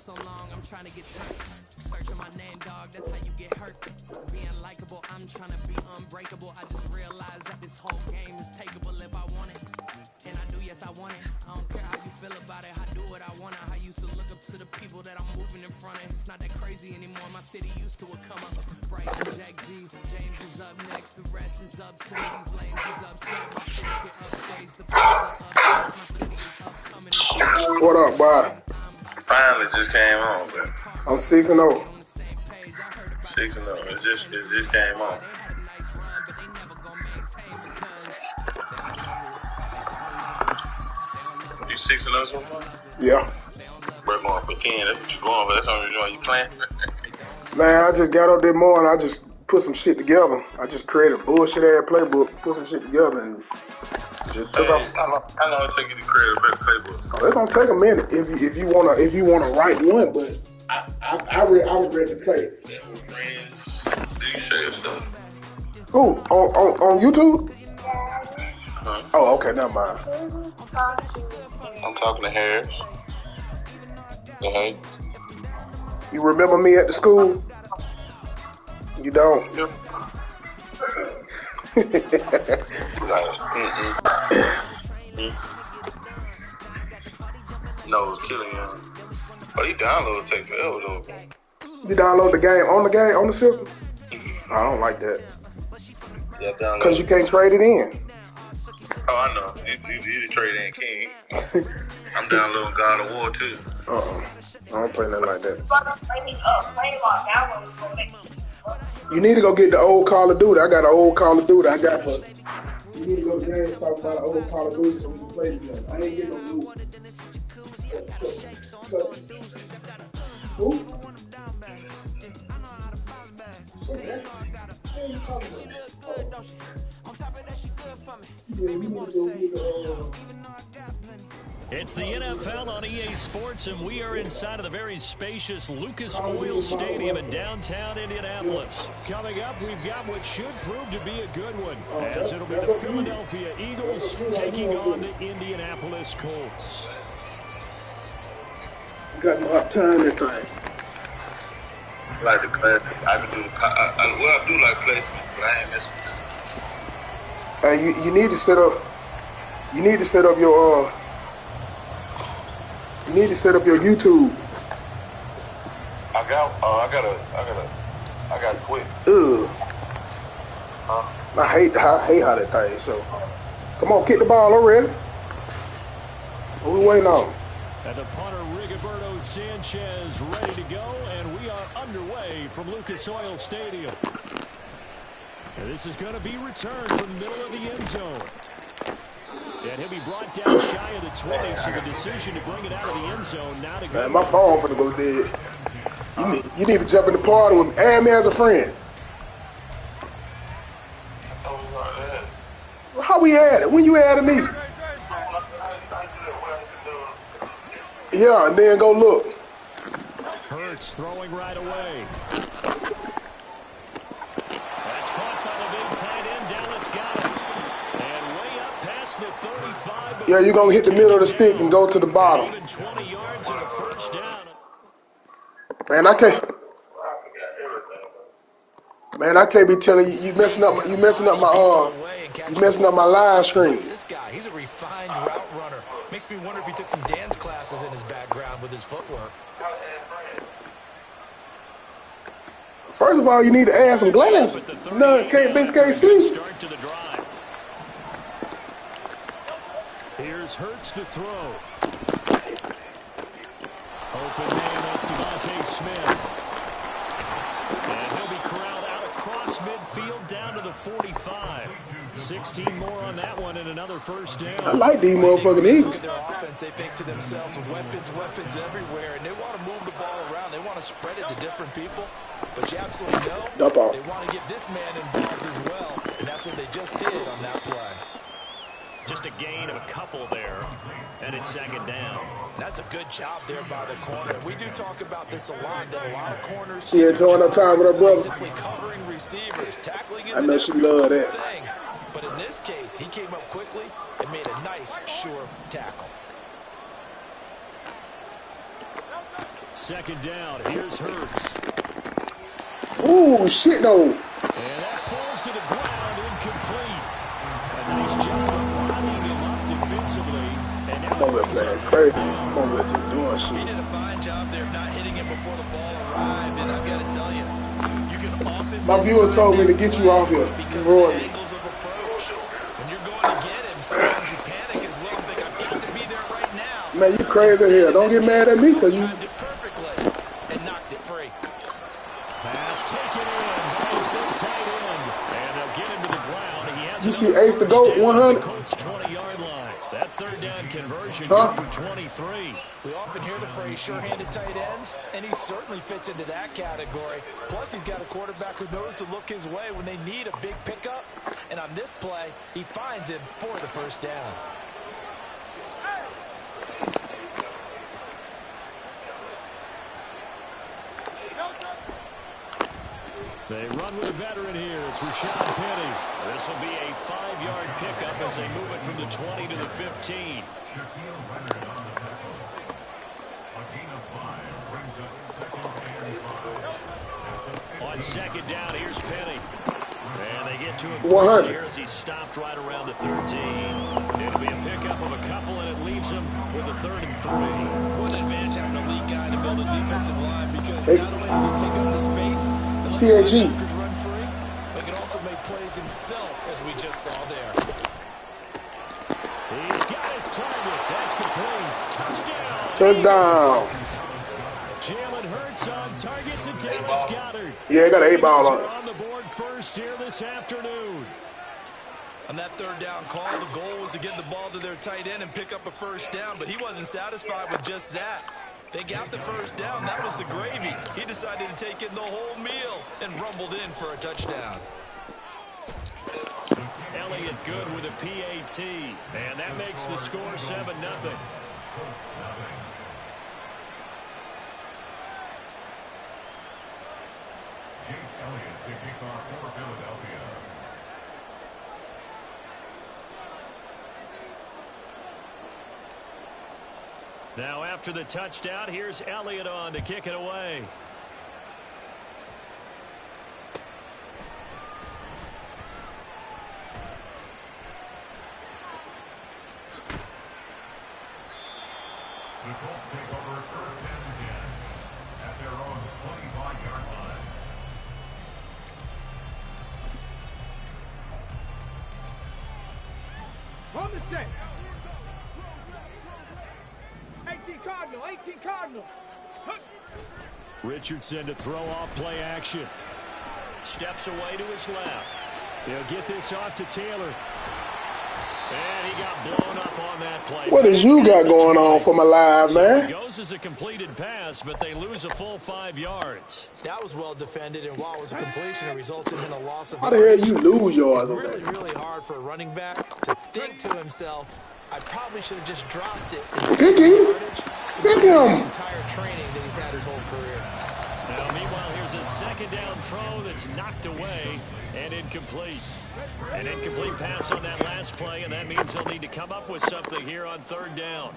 so long, I'm trying to get turned. Searching my name, dog, that's how you get hurt. Being likable, I'm trying to be unbreakable. I just realized that this whole game is takeable if I want it. And I do, yes, I want it. I don't care how you feel about it. I do what I want. I used to look up to the people that I'm moving in front of. It's not that crazy anymore. My city used to come up. Bryce and Jack G. James is up next. The rest is up to me. These lanes is upset. My crew get upstage. The fans are up. My city is upcoming. What up, boy? Finally just came on, man. I'm 6-0. 6-0. It just came on. You 6-0 so far? Yeah. We're going for 10. That's what you going for. That's the only reason you playing. Man, I just got up this morning. I just put some shit together. I just created a bullshit ass playbook, put some shit together, and just took off. How long it take you to create a better playbook? Oh, it's gonna take a minute if you wanna write one, but I was ready to play. Yeah, with friends. Do you share stuff? Who? On YouTube? Huh? Oh, okay, never mind. I'm talking to Harris. You remember me at the school? You don't? Yep. No, it's killing him. Oh, you download take forever though. You download the game on the system? I don't like that. Yeah, download. Cause you can't trade it in. Oh, I know. You trade in King. I'm downloading God of War too. I don't play nothing like that. You need to go get the old Call of Duty. I got an old Call of Duty. You need to go to GameStop and buy the old Call of Duty so we can play together. I ain't getting no new. Who? So that? What are you talking about? Yeah, we need to go get the It's the NFL on EA Sports, and we are inside of the very spacious Lucas Oil Stadium in downtown Indianapolis. Coming up, we've got what should prove to be a good one, as it'll be the Philadelphia Eagles taking on the Indianapolis Colts. got no uptime that thing. Like the classic. I can do I do like placement, but I ain't messing with this. You need to set up. You need to set up your You need to set up your YouTube. I got Twitch. Ugh. I hate how that thing. So, come on, kick the ball already. What we waiting on? And the punter Rigoberto Sanchez ready to go, and we are underway from Lucas Oil Stadium. And this is going to be returned from the middle of the end zone. And he'll be brought down shy of the 20, so the decision to bring it out of the end zone now to go. Man, my phone finna go dead. You need to jump in the party with me. Add me as a friend. How we add it? When you added me? Yeah, and then go look. Hurts throwing right away. That's caught by the big tight end. Dallas got it. And way up past the 35. Yeah, you're going to hit the middle of the stick and go to the bottom. Even 20 yards and a first down. Man, I can't be telling you messing up my live stream. This guy, he's a refined route runner. Makes me wonder if he took some dance classes in his background with his footwork. First of all, you need to add some glasses. No, can't see. Start to the drive. Here's Hurts to throw. Open man, that's Devontae Smith. And he'll be corralled out across midfield down to the 45. 16 more on that one and another first down. I like these motherfucking Eagles. Their offense, they think to themselves, weapons everywhere, and they want to move the ball around. They want to spread it to different people. But you absolutely know they want to get this man involved as well, and that's what they just did on that play. Just a gain of a couple there, and it's second down. That's a good job there by the corner. We do talk about this a lot, that a lot of corners She enjoying her time with her brother. simply covering receivers. Tackling is I know she love that. thing. But in this case, he came up quickly and made a nice, sure tackle. second down. Here's Hurts. Ooh, shit, though. And that falls to the ground, incomplete. A nice job of binding him up defensively. And now I'm over there playing crazy. I'm over there just doing He shit. did a fine job there of not hitting him before the ball arrived, and I've got to tell you, you can often My miss viewers time told me to that get you play off here. because You of the ruined me. angles of approach. When you're going to get him, sometimes you panic as well and think, I've got to be there right now. Man, you crazy here. Don't get mad at me because you... Timed it perfectly and knocked it free. Pass taken in by his big tight end. And they'll get him to the ground. He has You see Ace the GOAT 100? Colts 20-yard line. That third down conversion Huh? good for 23. We often hear the phrase sure-handed tight ends, and he certainly fits into that category. Plus, he's got a quarterback who knows to look his way when they need a big pickup. And on this play, he finds him for the first down. They run with a veteran here. It's Rashad Penny. This will be a 5-yard pickup as they move it from the 20 to the 15. On second down, here's Penny. And they get to him 100. here as he stopped right around the 13. It'll be a pickup of a couple, and it leaves him with a 3rd and 3. What an advantage having an elite guy to build a defensive line because Hey. not only does he take up the space and let the THE. linebackers run free, but can also make plays himself, as we just saw there. He's got his target. That's complete. Touchdown. Touchdown. Jalen Hurts on target to Dallas Goedert. Yeah, I got an 8-ball on Eagles it. are on the board first here this afternoon. On that third down call, the goal was to get the ball to their tight end and pick up a first down, but he wasn't satisfied with just that. They got the first down. That was the gravy. He decided to take in the whole meal and rumbled in for a touchdown. Elliott good with a PAT, and that makes the score 7-0. Now after the touchdown, here's Elliott on to kick it away. The Colts take over first and 10 at their own 25-yard line. On the set. 18 Cardinal, 18 Cardinal. Richardson to throw off play action. Steps away to his left. He'll get this off to Taylor. And he got blown up on that play. What is you got going on for my live, It man? goes as a completed pass, but they lose a full 5 yards. That was well defended, and while it was a completion, it resulted in a loss of How the hell you lose yours It's on really, that? really hard for a running back to think to himself, I probably should have just dropped it. Hit him. Hit The him. entire training that he's had his whole career. Now, meanwhile, here's a second down throw that's knocked away and incomplete. An incomplete pass on that last play, and that means they'll need to come up with something here on third down.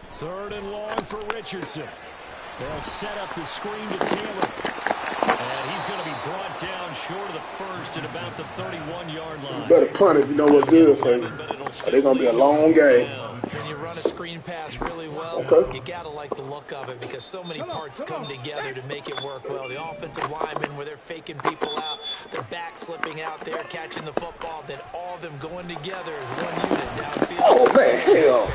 3rd and long for Richardson. They'll set up the screen to Taylor. And he's going to be brought down short of the first at about the 31-yard line. You better punt if you know what's good for you. Or they're going to be a long game. When you run a screen pass really well, Okay. you got to like the look of it because so many parts come together to make it work well. The offensive linemen, where they're faking people out, the back slipping out there, catching the football, then all of them going together as one unit downfield. Oh, man, hell.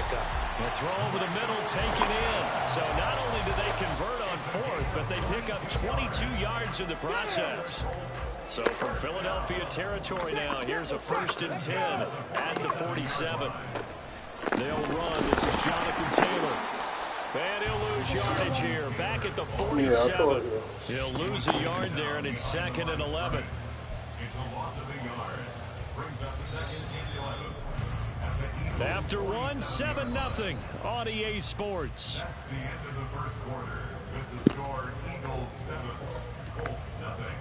The throw over the middle taken in. So not only do they convert on 4th, but they pick up 22 yards in the process. So from Philadelphia territory now, here's a 1st and 10 at the 47. They'll run. This is Jonathan Taylor. And he'll lose yardage here. Back at the 47. He'll lose a yard there, and it's 2nd and 11. It's a loss of a yard. Brings up 2nd and 11. After 7-0 on EA Sports. That's the end of the first quarter. With the score, Eagles 7, Colts nothing.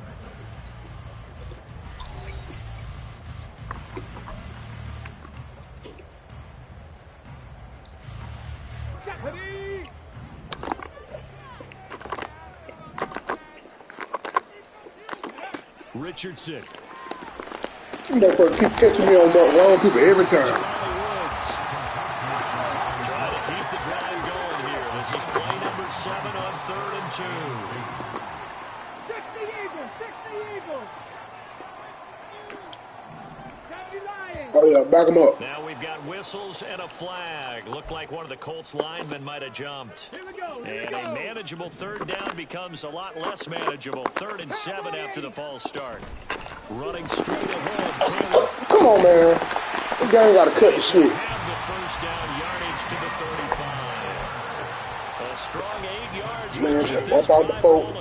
Richardson. You motherfucker keep catching me on wrong people every time. Trying to keep the drive going here. This is play number 7 on 3rd and 2. 60 Eagles, 60 Eagles. Oh, yeah, back him up. Now we've got whistles and a flag. Looked like one of the Colts linemen might have jumped. And a manageable 3rd down becomes a lot less manageable. 3rd and 7 after the false start. Running straight ahead, Taylor. Come on, man. This guy got to cut the shit. Have the first down yardage to the 35. A strong 8 yards. Man, just bump out the folk.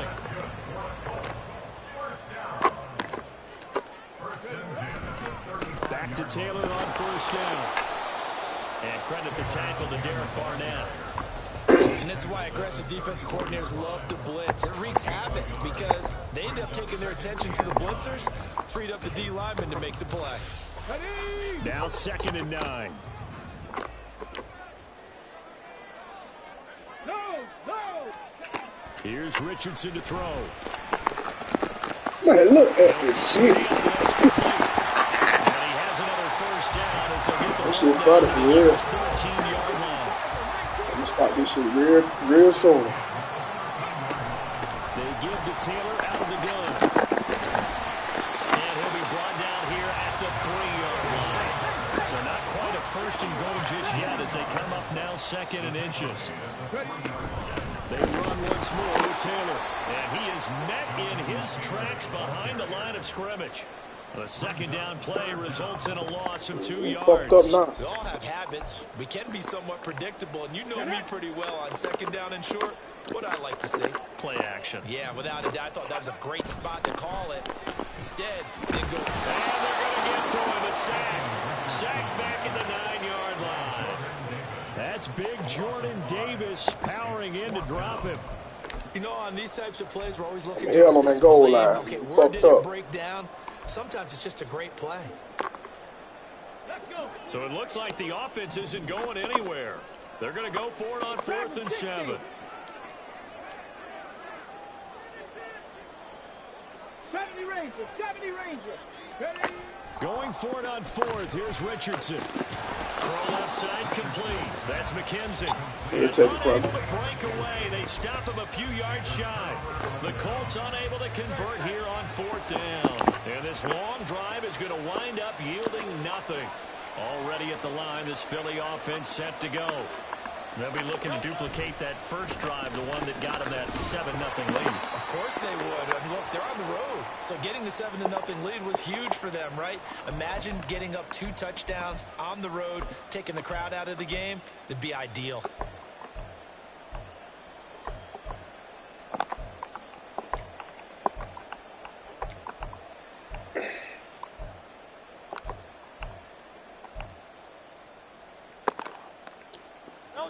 Back to Taylor on 1st down. And credit the tackle to Derek Barnett. And this is why aggressive defensive coordinators love to blitz. It wreaks havoc because they end up taking their attention to the blitzers, freed up the D lineman to make the play. Now 2nd and 9. No. Here's Richardson to throw. Man, look at this shit. And he has another 1st down as they get the That shit funny for real. 13-yard line. I'm gonna stop this shit real soon. They give to Taylor out of the gun. And he'll be brought down here at the 3-yard line. So not quite a 1st and goal just yet as they come up now 2nd and inches. They run once more with Taylor. And he is met in his tracks behind the line of scrimmage. The 2nd down play results in a loss of 2 yards. Fucked up now. We all have habits. We can be somewhat predictable, and you know me pretty well on 2nd down and short. What I like to see. Play action. Yeah, without a doubt, I thought that was a great spot to call it. Instead, didn't go. And they're going to get to him. A sack. Sack back at the 9-yard line. That's big Jordan Davis powering in to drop him. You know, on these types of plays, we're always looking Hell on that goal line. Okay, where Fucked did it up. break down? Sometimes it's just a great play. Let's go. So it looks like the offense isn't going anywhere. They're going to go for it on 4th and 7. 70 Rangers, 70 Rangers. Ready? Going for it on 4th. Here's Richardson. Throw left side complete. That's McKenzie. He'll take it from Unable him. to break away. They stop him a few yards shy. The Colts unable to convert here on 4th down. And this long drive is going to wind up yielding nothing. Already at the line, this Philly offense set to go. They'll be looking to duplicate that first drive, the one that got them that 7-0 lead. Of course they would. And look, they're on the road. So getting the 7-0 lead was huge for them, right? Imagine getting up 2 touchdowns on the road, taking the crowd out of the game. That'd be ideal.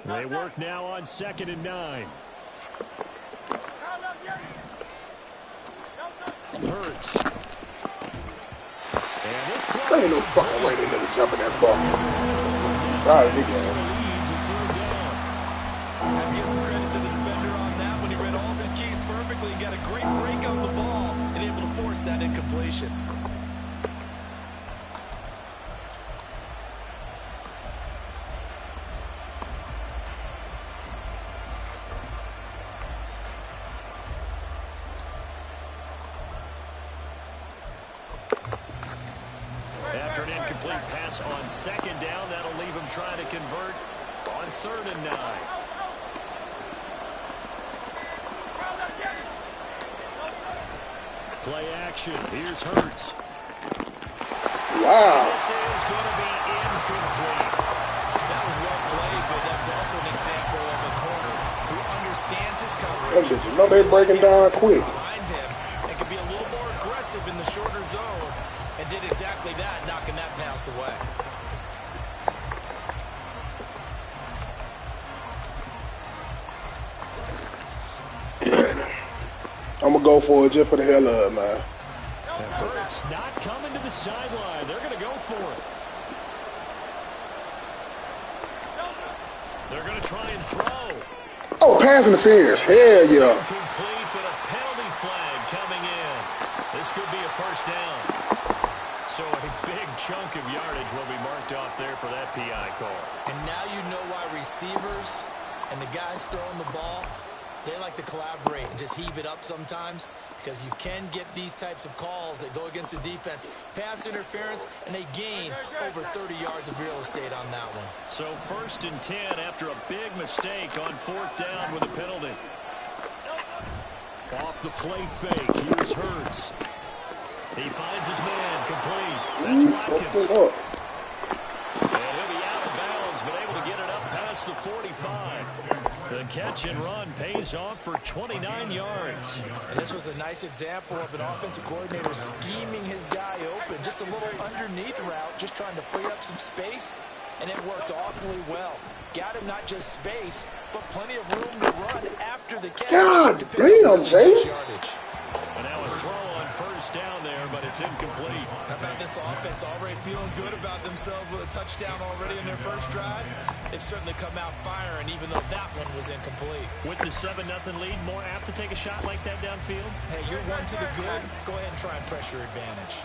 They work now on 2nd and 9. Hurts. And this There ain't no fucking way they nigga jumping that far. God, niggas. Have to give some credit to the defender on that when he read all of his keys perfectly and got a great break on the ball and able to force that incompletion. After an incomplete pass on 2nd down, that'll leave him trying to convert on 3rd and 9. Play action. Here's Hurts. Wow. This is going to be incomplete. That was well played, but that's also an example of a corner who understands his Them coverage. bitches know they breaking down quick. Behind him and can be a little more aggressive in the shorter zone, and did exactly that, knocking that pass away. I'm gonna go for it just for the hell of it, man. Hurts not coming to the sideline. They're going to go for it. They're going to try and throw. Oh, pass interference. Hell yeah. Complete, but a penalty flag coming in. This could be a 1st chunk of yardage will be marked off there for that PI call. And now you know why receivers and the guys throwing the ball, they like to collaborate and just heave it up sometimes, because you can get these types of calls that go against the defense. Pass interference, and they gain over 30 yards of real estate on that one. So 1st and 10 after a big mistake on 4th down with a penalty. Off the play fake, here's Hurts. He finds his man, complete. That's Watkins. And he'll be out of bounds, but able to get it up past the 45. The catch and run pays off for 29 yards. And this was a nice example of an offensive coordinator scheming his guy open. Just a little underneath route, just trying to free up some space, and it worked awfully well. Got him not just space, but plenty of room to run after the catch. God damn, Jay. And now a throw on 1st down there, but it's incomplete. How about this offense already feeling good about themselves with a touchdown already in their first drive? They've certainly come out firing, even though that one was incomplete. With the 7-0 lead, more apt to take a shot like that downfield? Hey, you're one to the good. Go ahead and try and press your advantage.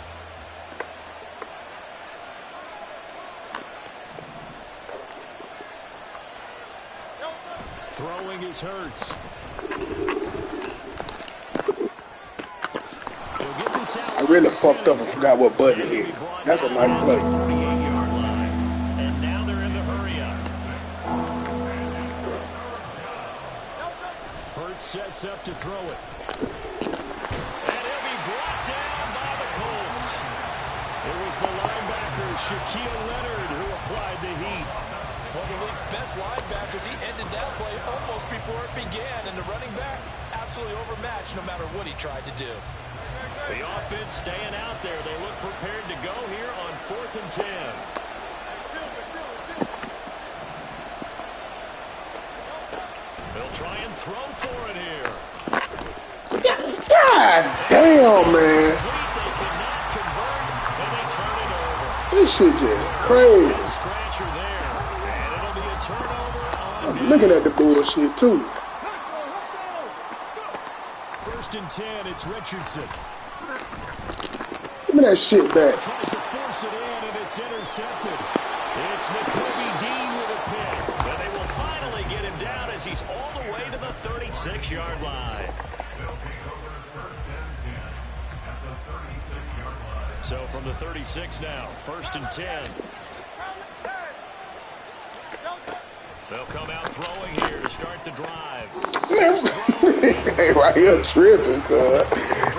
Throwing is Hurts. I really fucked up and forgot what button hit. That's a nice play. 48-yard line. And now they're in the hurry up. Hurts sets up to throw it. And he'll be brought down by the Colts. It was the linebacker, Shaquille Leonard, who applied the heat. One of the league's best linebackers, he ended that play almost before it began, and the running back absolutely overmatched no matter what he tried to do. The offense staying out there. They look prepared to go here on 4th and 10. They'll try and throw for it here. God damn, man. They cannot convert, and they turn it over. This shit just crazy. Scratcher there, and it'll be a turnover on I'm looking at the bullshit, too. 1st and 10, it's Richardson. Give me that shit back. Tries to force it in, and it's intercepted. It's McCoy Dean with a pick. And they will finally get him down as he's all the way to the 36-yard line. So from the 36 now, 1st and 10. They'll come out throwing here to start the drive. Hey, right here tripping, cuz.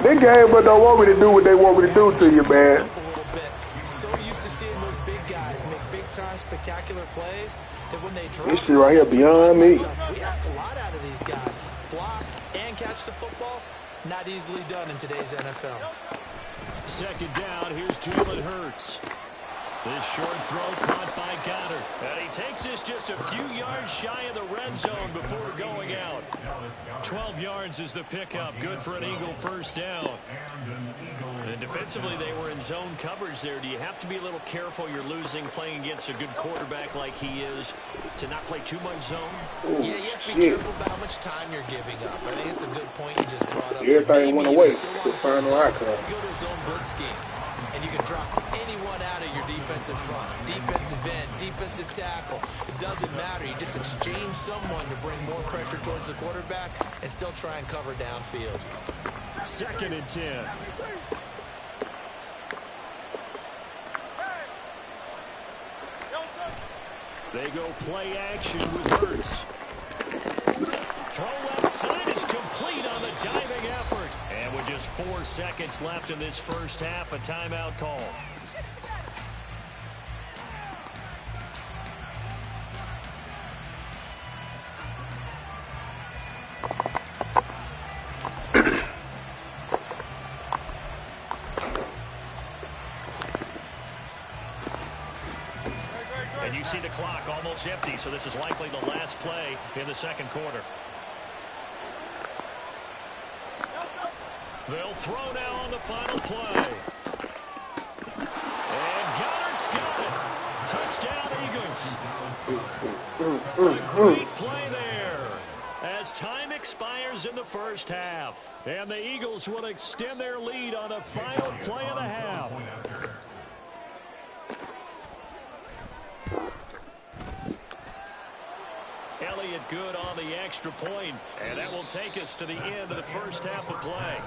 This game but don't want me to do what they want me to do to you, man. A little bit. So used to seeing those big guys make big-time spectacular plays that when they drop, This shit right here beyond me. we ask a lot out of these guys. Block and catch the football, not easily done in today's NFL. 2nd down, here's Jalen Hurts. This short throw caught by Goddard. And he takes this just a few yards shy of the red zone before going out. 12 yards is the pickup. Good for an Eagle 1st down. And defensively, they were in zone coverage there. Do you have to be a little careful? You're losing playing against a good quarterback like he is to not play too much zone? Ooh, Yeah, you have to be shit. careful about how much time you're giving up. I think it's a good point you just brought up. Everything went Maybe away you still to want final outcome. Go to zone blitz scheme, and you can drop anyone out of your defensive front, defensive end, defensive tackle. It doesn't matter. You just exchange someone to bring more pressure towards the quarterback and still try and cover downfield. 2nd and 10. They go play action with Hurts. Throw left side is complete on the diving effort. And with just 4 seconds left in this first half, a timeout call. And you see the clock almost empty, so this is likely the last play in the 2nd quarter. They'll throw now on the final play. And Goddard's got it. Touchdown, Eagles. A great play there as time expires in the first half. And the Eagles will extend their lead on the final play of the half. good on the extra point, and that will take us to the end of the first half of play.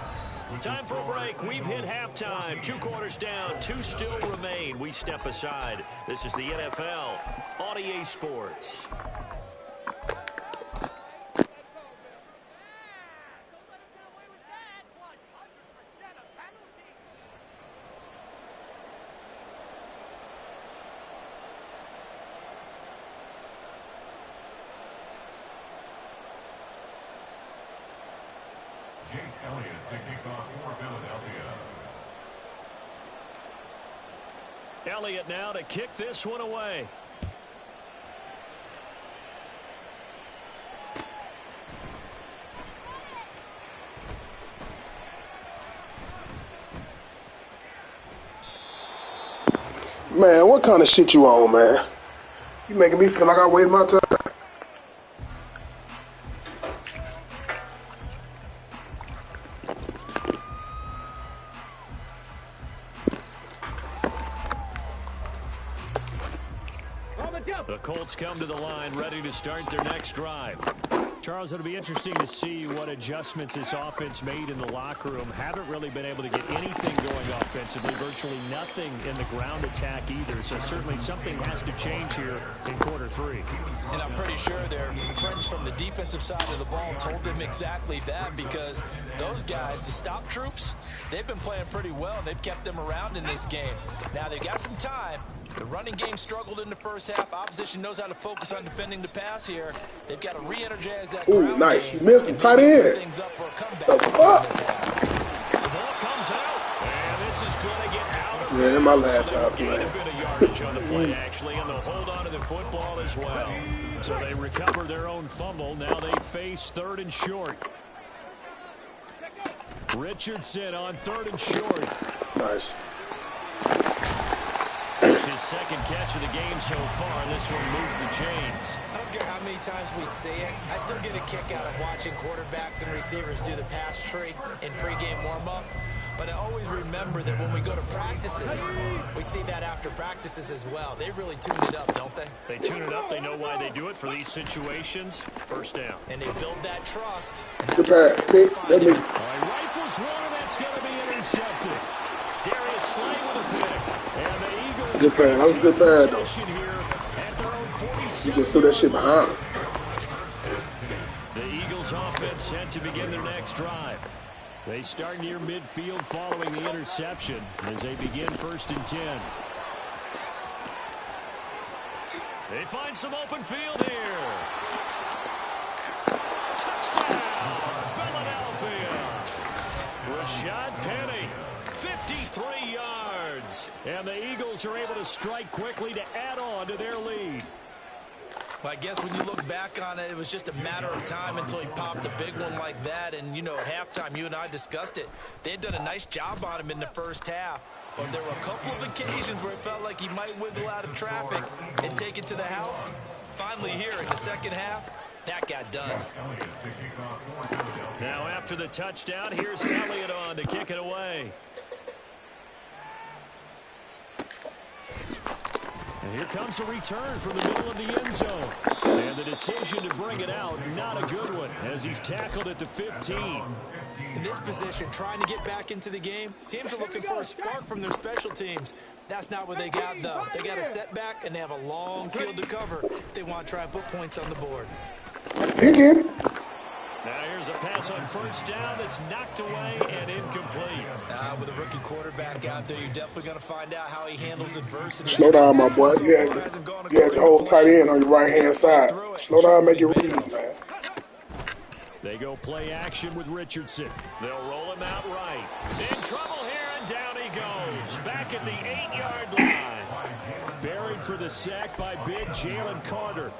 Time for a break. We've hit halftime. 2 quarters down, 2 still remain. We step aside. This is the NFL on EA Sports. Elliott now to kick this one away. Man, what kind of shit you on, man? You making me feel like I wasted my time. The Colts come to the line, ready to start their next drive. Charles, it'll be interesting to see what adjustments this offense made in the locker room. Haven't really been able to get anything going offensively, virtually nothing in the ground attack either. So certainly something has to change here in quarter 3. And I'm pretty sure their friends from the defensive side of the ball told them exactly that, because those guys, the stop troops, they've been playing pretty well. They've kept them around in this game. Now they've got some time. The running game struggled in the first half. Opposition knows how to focus on defending the pass here. They've got to re-energize that ground nice. game. You missed him. Tight end. The fuck? The ball comes out, and this is going to get out of that's my last time playing. A bit of yardage on the play, actually, and they'll hold on to the football as well. So they recover their own fumble. Now they face 3rd and short. Richardson on 3rd and short. Nice. Just his second catch of the game so far. This one moves the chains. I don't care how many times we see it. I still get a kick out of watching quarterbacks and receivers do the pass tree in pregame warm-up. But I always remember that when we go to practices, we see that after practices as well. They really tune it up, don't they? They tune it up. They know why they do it for these situations. First down. And they build that trust. Good pass. Pick. That nigga. Rifles one, and that's going to be intercepted. Darius Slay with a pick. And the Eagles. Good pass. That was a good pass, though. You just threw that shit behind. The Eagles offense set to begin their next drive. They start near midfield following the interception as they begin 1st and 10. They find some open field here. Touchdown, Philadelphia. Rashad Penny, 53 yards. And the Eagles are able to strike quickly to add on to their lead. Well, I guess when you look back on it, it was just a matter of time until he popped a big one like that. And, you know, at halftime, you and I discussed it. They had done a nice job on him in the first half. But there were a couple of occasions where it felt like he might wiggle out of traffic and take it to the house. Finally here in the second half, that got done. Now after the touchdown, here's Elliott on to kick it away. And here comes a return from the middle of the end zone. And the decision to bring it out, not a good one, as he's tackled at the 15. In this position, trying to get back into the game, teams are looking for a spark from their special teams. That's not what they got, though. They got a setback, and they have a long field to cover if they want to try and put points on the board. Pick him. Now here's a pass on 1st down that's knocked away and incomplete. With a rookie quarterback out there, you're definitely going to find out how he handles adversity. Slow down, my boy. You had the whole tight end on your right-hand side. Slow down, make your reads, man. They go play action with Richardson. They'll roll him out right. In trouble here, and down he goes. Back at the 8-yard line. Buried for the sack by big Jalen Carter.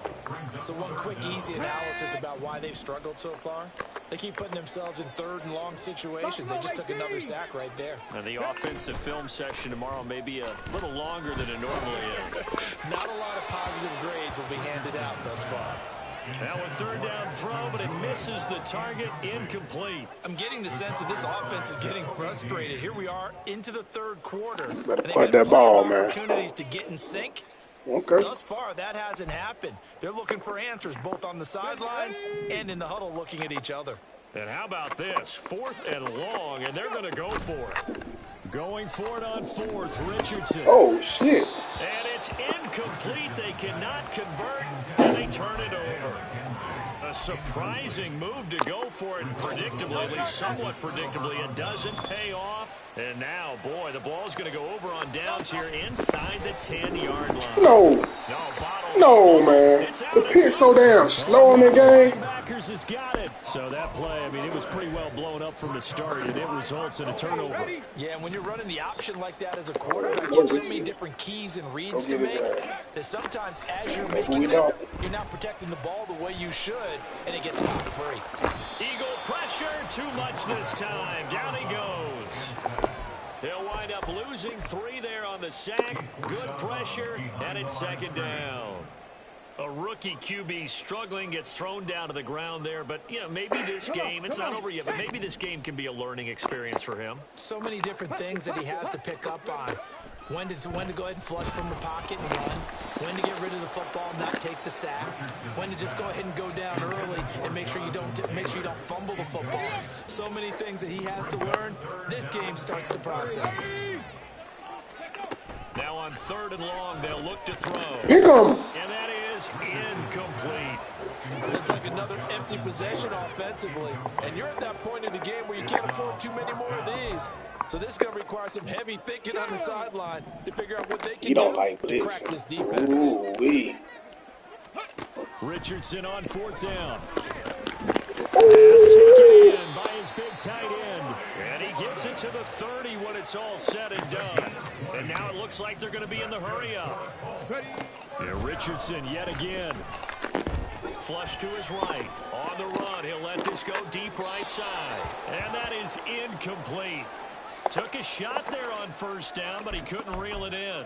So one quick, easy analysis about why they've struggled so far. They keep putting themselves in 3rd and long situations. They just took another sack right there. And the offensive film session tomorrow may be a little longer than it normally is. Not a lot of positive grades will be handed out thus far. Now a 3rd down throw, but it misses the target, incomplete. I'm getting the sense that this offense is getting frustrated. Here we are into the 3rd quarter. Better punt that ball, man. Opportunities to get in sync, Okay. Thus far, that hasn't happened. They're looking for answers both on the sidelines and in the huddle looking at each other. And how about this? 4th and long, and they're going to go for it. Going for it on 4th, Richardson. Oh, shit. And it's incomplete. They cannot convert, and they turn it over. A surprising move to go for it, predictably, at least somewhat predictably. It doesn't pay off. And now, boy, the ball's going to go over on downs here inside the 10-yard line. No, man. The pit's so damn slow in the game. Backers has got it. So that play, I mean, it was pretty well blown up from the start, and it results in a turnover. Yeah, and when you're running the option like that as a quarterback, you have so many different keys and reads to make that sometimes as you're making it, you're not protecting the ball the way you should, and it gets popped free. Eagle pressure, too much this time. Down he goes. They'll wind up losing 3 there on the sack. Good pressure, and it's 2nd down. A rookie QB struggling, gets thrown down to the ground there. But, you know, maybe this game, it's not over yet, but maybe this game can be a learning experience for him. So many different things that he has to pick up on. When to go ahead and flush from the pocket and run. When to get rid of the football and not take the sack. When to just go ahead and go down early and make sure you don't fumble the football. So many things that he has to learn. This game starts the process. Now on 3rd and long, they'll look to throw. And that is incomplete. Looks like another empty possession offensively. And you're at that point in the game where you can't afford too many more of these. So this is going to require some heavy thinking on the sideline to figure out what they can do to crack this defense. Ooh-wee. Richardson on 4th down. Pass taken in by his big tight end. And he gets it to the 30 when it's all said and done. And now it looks like they're going to be in the hurry-up. And Richardson yet again. Flush to his right. On the run, he'll let this go deep right side. And that is incomplete. Took a shot there on 1st down, but he couldn't reel it in.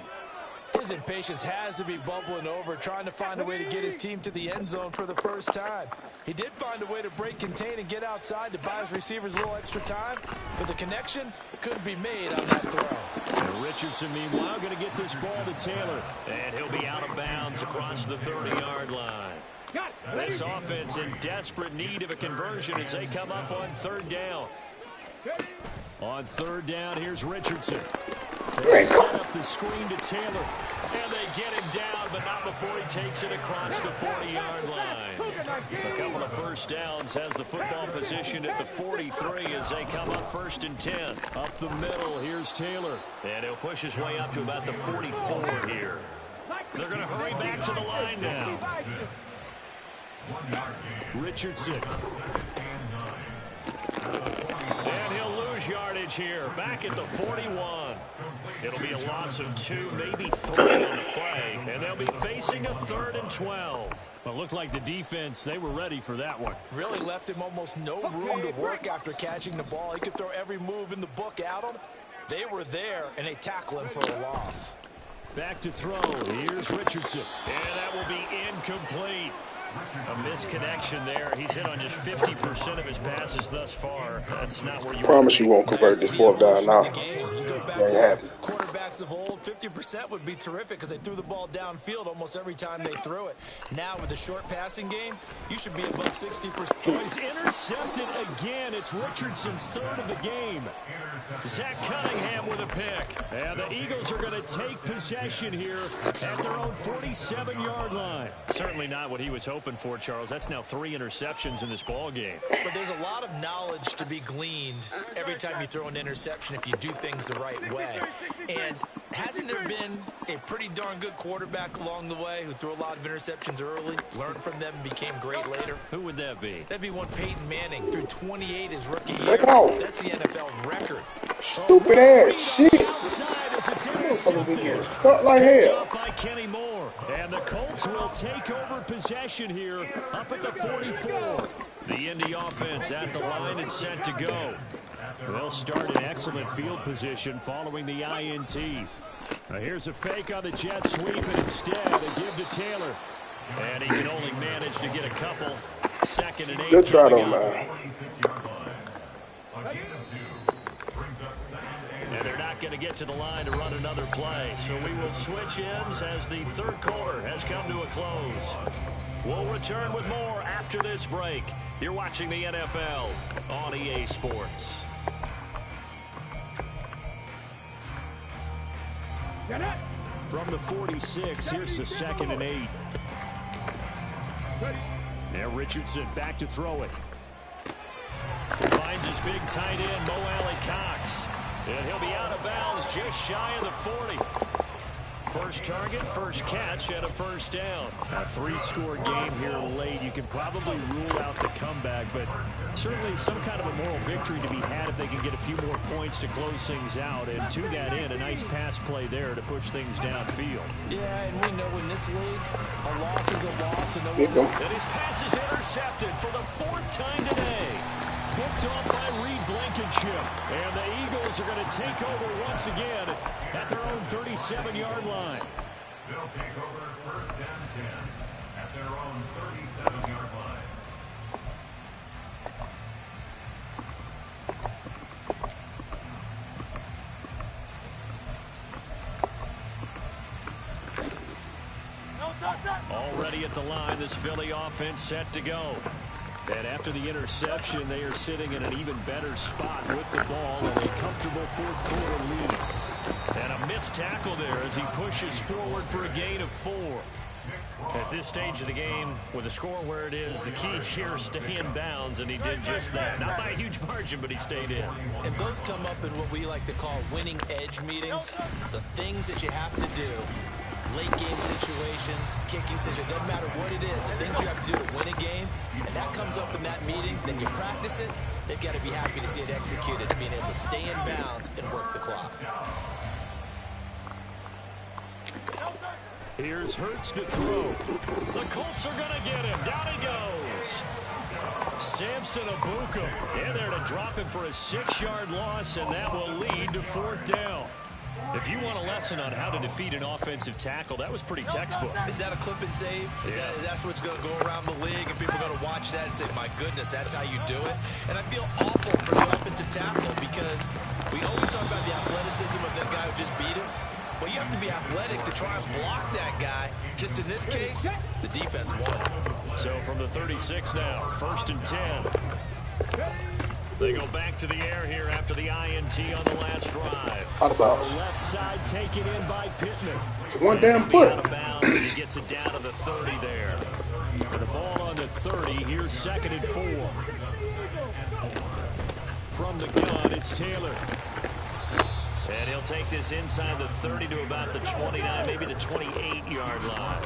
His impatience has to be bubbling over, trying to find a way to get his team to the end zone for the first time. He did find a way to break, contain, and get outside to buy his receivers a little extra time, but the connection couldn't be made on that throw. And Richardson, meanwhile, going to get this ball to Taylor. And he'll be out of bounds across the 30-yard line. This offense in desperate need of a conversion as they come up on 3rd down. On 3rd down, here's Richardson. They set up the screen to Taylor. And they get him down, but not before he takes it across the 40-yard line. A couple of 1st downs, has the football positioned at the 43 as they come up 1st and 10. Up the middle, here's Taylor. And he'll push his way up to about the 44 here. They're going to hurry back to the line now. Richardson. And he'll lose yardage here, back at the 41. It'll be a loss of 2, maybe 3 on the play, and they'll be facing a 3rd and 12. Well, it looked like the defense, they were ready for that one. Really left him almost no room to work after catching the ball. He could throw every move in the book at him. They were there, and they tackle him for a loss. Back to throw. Here's Richardson. And that will be incomplete. A misconnection there. He's hit on just 50% of his passes thus far. That's not where you promise you won't convert this 4th down now. Ain't happening. Quarterbacks of old, 50% would be terrific because they threw the ball downfield almost every time they threw it. Now with the short passing game, you should be above 60%. He's intercepted again. It's Richardson's 3rd of the game. Zach Cunningham with a pick. And the Eagles are going to take possession here at their own 47-yard line. Certainly not what he was hoping for, Charles. That's now 3 interceptions in this ball game. But there's a lot of knowledge to be gleaned every time you throw an interception if you do things the right way. And hasn't there been a pretty darn good quarterback along the way who threw a lot of interceptions early, learned from them, and became great later? Who would that be? That'd be one Peyton Manning. Threw 28 his rookie year. That's the NFL record. Stupid ass shit. Motherfucker be getting stuck like hell. By Kenny Moore. And the Colts will take over possession here up at the 44. The Indy offense at the line and set to go. They'll start in excellent field position following the INT. Here's a fake on the jet sweep, and instead they give to Taylor. And he can only manage to get a couple. 2nd and 8. Good try, though, man. And they're not going to get to the line to run another play. So we will switch ends as the third quarter has come to a close. We'll return with more after this break. You're watching the NFL on EA Sports. From the 46, here's the 2nd and 8. Now Richardson back to throw it. Finds his big tight end, Mo Alley-Cox. And he'll be out of bounds just shy of the 40. First target, first catch, and a first down. A 3-score game here late. You can probably rule out the comeback, but certainly some kind of a moral victory to be had if they can get a few more points to close things out. And to that end, a nice pass play there to push things downfield. Yeah, and we know in this league, a loss is a loss. And his pass is intercepted for the 4th time today. Picked off by Reed Blankenship. And the Eagles are going to take over once again at their own 37-yard line. They'll take over 1st and 10 at their own 37-yard line. Already at the line, this Philly offense set to go. And after the interception, they are sitting in an even better spot with the ball and a comfortable 4th quarter lead. And a missed tackle there as he pushes forward for a gain of 4. At this stage of the game, with the score where it is, the key here is stay in bounds, and he did just that. Not by a huge margin, but he stayed in. And those come up in what we like to call winning edge meetings. The things that you have to do. Late game situations, kicking situations, doesn't matter what it is, the things you have to do to win a game, and that comes up in that meeting, then you practice it, they've got to be happy to see it executed, being able to stay in bounds and work the clock. Here's Hurts to throw. The Colts are going to get him. Down he goes. Samson Abukum in there to drop him for a 6-yard loss, and that will lead to 4th down. If you want a lesson on how to defeat an offensive tackle, that was pretty textbook. Is that a clip and save? That's what's going to go around the league, and people are going to watch that and say, my goodness, that's how you do it? And I feel awful for the offensive tackle because we always talk about the athleticism of that guy who just beat him. Well, you have to be athletic to try and block that guy. Just in this case, the defense won. So from the 36 now, 1st and 10. They go back to the air here after the INT on the last drive. Out of bounds. Left side taken in by Pittman. It's one damn foot. Out of bounds, and he gets it down to the 30 there. For the ball on the 30, here's 2nd and 4. From the gun, it's Taylor. And he'll take this inside the 30 to about the 29, maybe the 28-yard line.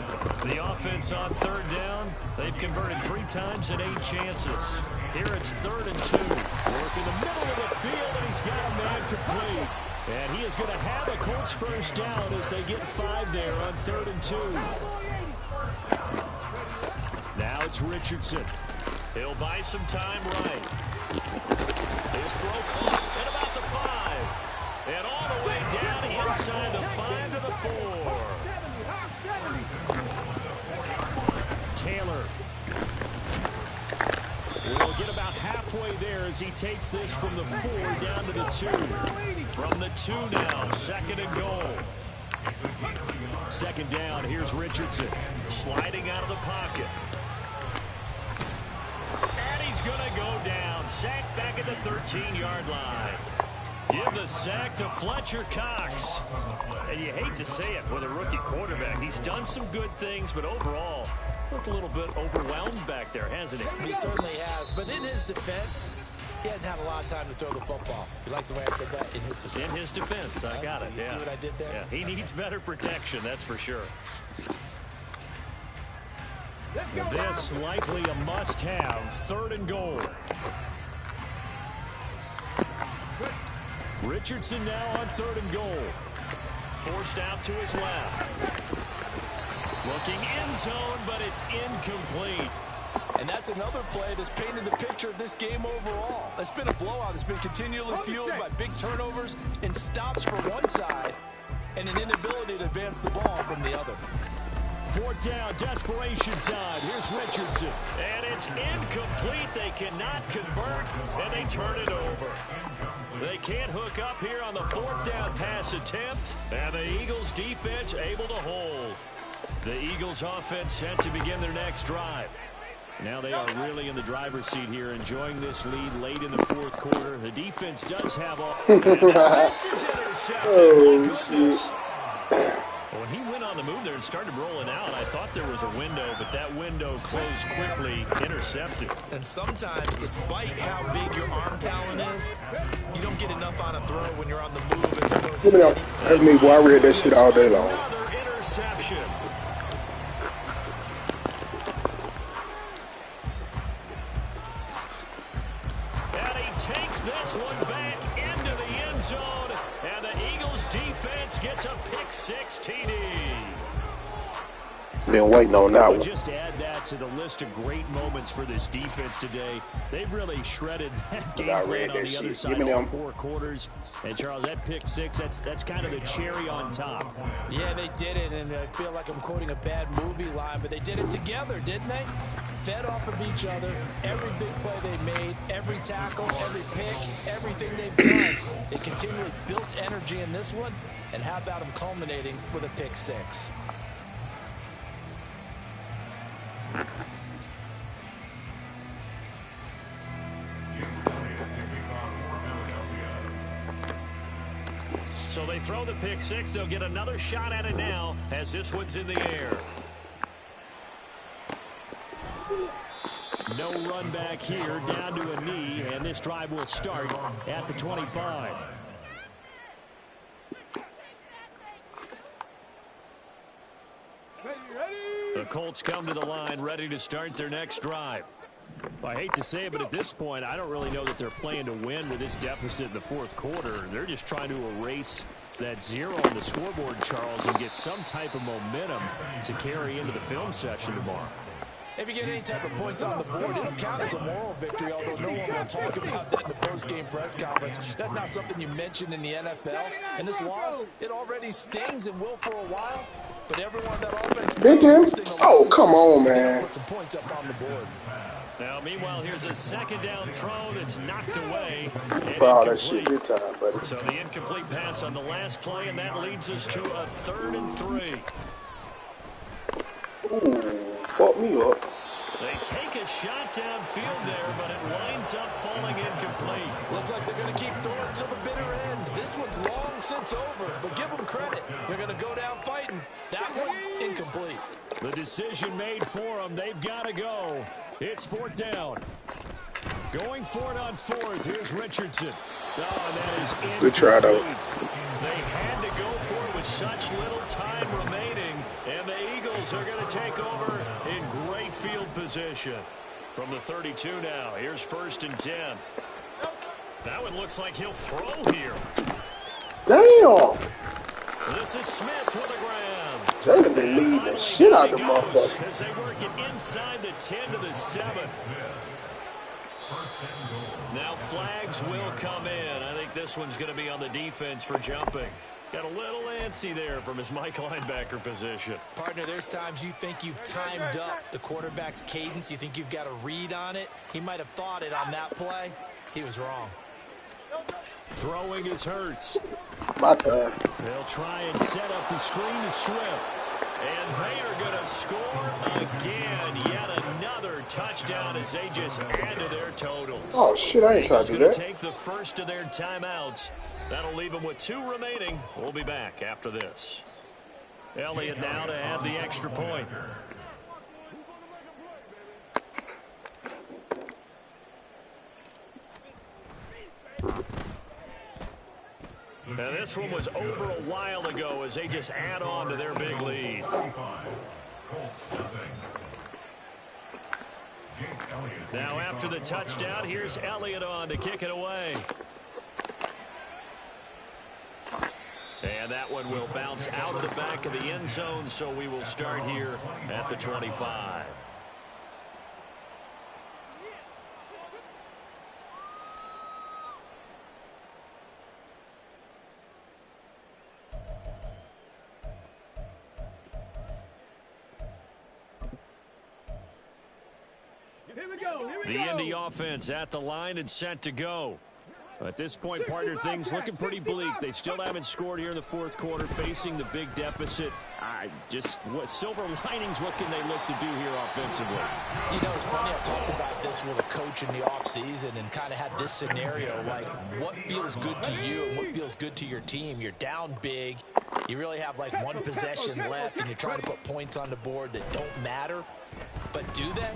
The offense on 3rd down, they've converted 3 times in 8 chances. Here it's 3rd and 2. Work in the middle of the field, and he's got a man complete. And he is going to have a Colts 1st down as they get 5 there on 3rd and 2. Now it's Richardson. He'll buy some time right. His throw caught at about the 5. And all the way down inside the 5 to the 4. Taylor will get about halfway there as he takes this from the 4 down to the 2. From the 2 now, 2nd and goal. 2nd down, here's Richardson. Sliding out of the pocket. And he's going to go down. Sacked back at the 13-yard line. Give the sack to Fletcher Cox. And you hate to say it with a rookie quarterback. He's done some good things, but overall, looked a little bit overwhelmed back there, hasn't he? He certainly has. But in his defense, he hadn't had a lot of time to throw the football. You like the way I said that? In his defense. In his defense. I got it. You see what I did there? Yeah, he needs better protection, that's for sure. This likely a must-have. 3rd and goal. Richardson now on 3rd and goal. Forced out to his left. Looking end zone, but it's incomplete. And that's another play that's painted the picture of this game overall. It's been a blowout. It's been continually fueled by big turnovers and stops from one side and an inability to advance the ball from the other. 4th down, desperation time. Here's Richardson. And it's incomplete. They cannot convert, and they turn it over. They can't hook up here on the 4th down pass attempt, and the Eagles defense able to hold. The Eagles offense set to begin their next drive. Now they are really in the driver's seat here, enjoying this lead late in the 4th quarter. The defense does have all. This is intercepted. Oh, shit. When he went on the move there and started rolling out, I thought there was a window, but that window closed quickly, intercepted. And sometimes, despite how big your arm talent is, you don't get enough on a throw when you're on the move as opposed to sitting. That's me, boy. I read that shit all day long. Another interception. And he takes this one back into the end zone, and the Eagles defense gets a pick-6 TD. Been waiting on that one. Just add that to the list of great moments for this defense today. They've really shredded that game plan on the other side of 4 quarters. And, Charles, that pick-6, that's kind of the cherry on top. Yeah, they did it, and I feel like I'm quoting a bad movie line, but they did it together, didn't they? Fed off of each other, every big play they made, every tackle, every pick, everything they've done. They continually built energy in this one, and how about them culminating with a pick-6? So they throw the pick-6. They'll get another shot at it now as this one's in the air. No run back here, down to a knee, and this drive will start at the 25. The Colts come to the line, ready to start their next drive. I hate to say it, but at this point, I don't really know that they're playing to win with this deficit in the 4th quarter. They're just trying to erase that 0 on the scoreboard, Charles, and get some type of momentum to carry into the film session tomorrow. If you get any type of points on the board, it'll count as a moral victory, although no one will talk about that in the post-game press conference. That's not something you mention in the NFL. And this loss, it already stings and will for a while. But everyone that offense... Oh, come on, man. Put some points up on the board. Now, meanwhile, here's a 2nd down throw that's knocked away. For all that shit, good time, buddy. So the incomplete pass on the last play, and that leads us to a 3rd and 3. Ooh, fuck me up. They take a shot downfield there, but it winds up falling incomplete. Looks like they're going to keep throwing to the bitter end. This one's long since over, but give them credit. They're going to go down fighting. That one, incomplete. The decision made for them. They've got to go. It's 4th down. Going for it on 4th. Here's Richardson. Oh, that is incomplete. Good try, though. They had to go for it with such little time remaining, and the Eagles are going to take over in great field position. From the 32 now, here's 1st and 10. That one looks like he'll throw here. Damn. This is Smith with the ground. Jalen been leading the shit out the motherfucker. As they work it inside the 10 to the 7. Now flags will come in. I think this one's going to be on the defense for jumping. Got a little antsy there from his Mike linebacker position. Partner, there's times you think you've timed up the quarterback's cadence. You think you've got a read on it. He might have thought it on that play. He was wrong. Throwing is Hurts. My turn. They'll try and set up the screen to Swift. And they are going to score again. Yet another touchdown as they just add to their totals. Oh, shit, I ain't trying to do that. Take the first of their timeouts. That'll leave them with 2 remaining. We'll be back after this. Elliott now to add the extra point. Now this one was over a while ago as they just add on to their big lead. Now after the touchdown, here's Elliott on to kick it away. And that one will bounce out of the back of the end zone, so we will start here at the 25. The Indy offense at the line and set to go. At this point, partner, things looking pretty bleak. They still haven't scored here in the fourth quarter, facing the big deficit. What silver linings, what can they look to do here offensively? You know, it's funny, I talked about this with a coach in the offseason and kind of had this scenario, like what feels good to you and what feels good to your team. You're down big. You really have like one possession left, and you're trying to put points on the board that don't matter. But do they?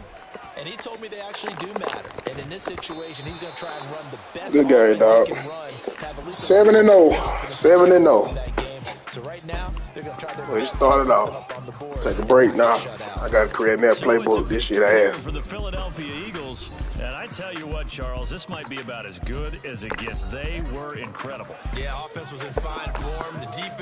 And he told me they actually do matter. And in this situation, he's going to try and run the best good game, dog. 7-0. 7-0. So right now, they're going to try their best. We started off. Take a break now. I got to create me a playbook. This shit ass. For the Philadelphia Eagles. And I tell you what, Charles, this might be about as good as it gets. They were incredible. Yeah, offense was in fine form. The defense